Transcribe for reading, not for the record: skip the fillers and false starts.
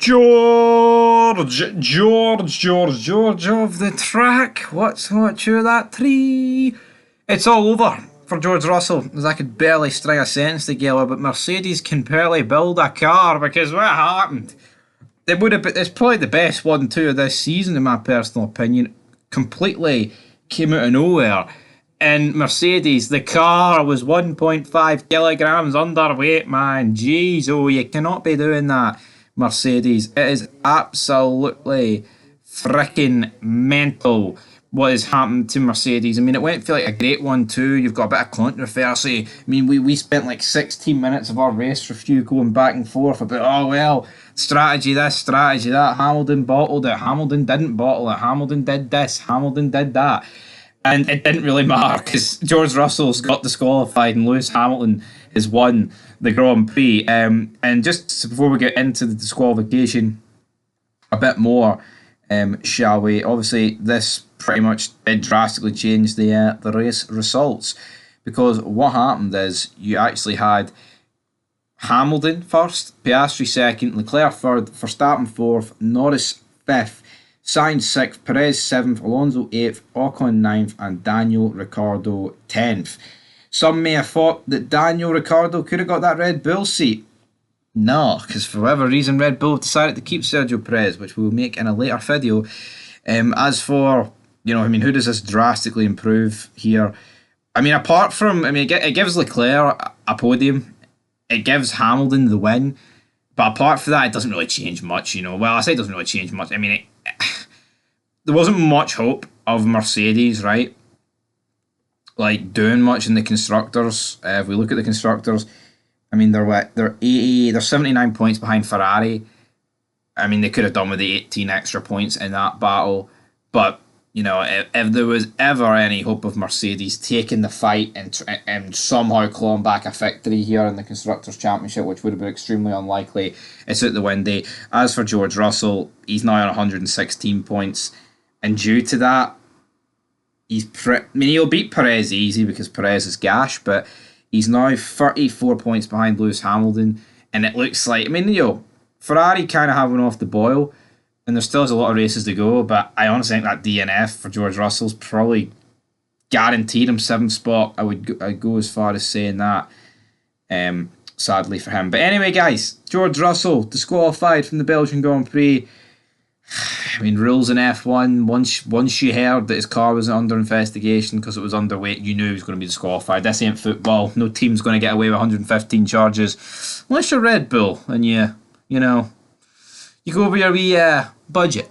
George of the track. What's not sure that tree? It's all over for George Russell, as I could barely string a sentence together, but Mercedes can barely build a car because what happened? It's probably the best 1-2 of this season, in my personal opinion. Completely came out of nowhere. And Mercedes, the car was 1.5 kilograms underweight, man. Jeez, oh, you cannot be doing that, Mercedes. It is absolutely freaking mental what has happened to Mercedes. I mean, it went for like a great 1-2. You've got a bit of controversy. I mean, we spent like 16 minutes of our race review going back and forth about, oh, well, strategy this, strategy that. Hamilton bottled it. Hamilton didn't bottle it. Hamilton did this. Hamilton did that. And it didn't really matter because George Russell's got disqualified and Lewis Hamilton has won the Grand Prix. And just before we get into the disqualification a bit more, shall we? Obviously, this pretty much did drastically change the race results, because what happened is you actually had Hamilton first, Piastri second, Leclerc third, Verstappen fourth, Norris fifth, Sainz 6th, Perez 7th, Alonso 8th, Ocon 9th, and Daniel Ricciardo 10th. Some may have thought that Daniel Ricciardo could have got that Red Bull seat. No, because for whatever reason Red Bull decided to keep Sergio Perez, which we'll make in a later video. As for, who does this drastically improve here? I mean, apart from, it gives Leclerc a podium. It gives Hamilton the win. But apart from that, it doesn't really change much, Well, I say it doesn't really change much. I mean, there wasn't much hope of Mercedes, right? Like, doing much in the constructors. If we look at the constructors, I mean, they're 79 points behind Ferrari. I mean, they could have done with the 18 extra points in that battle. But, if there was ever any hope of Mercedes taking the fight and somehow clawing back a victory here in the Constructors' Championship, which would have been extremely unlikely, it's out the window. As for George Russell, he's now on 116 points. And due to that, he'll beat Perez easy because Perez is gash, but he's now 34 points behind Lewis Hamilton. And it looks like, Ferrari kind of having off the boil, and there still is a lot of races to go, but I honestly think that DNF for George Russell's probably guaranteed him 7th spot. I'd go as far as saying that, sadly for him. But anyway, guys, George Russell disqualified from the Belgian Grand Prix. I mean, rules in F1, once you heard that his car was under investigation because it was underweight, you knew he was going to be disqualified. This ain't football. No team's going to get away with 115 charges. Unless you're Red Bull and you go over your wee budget.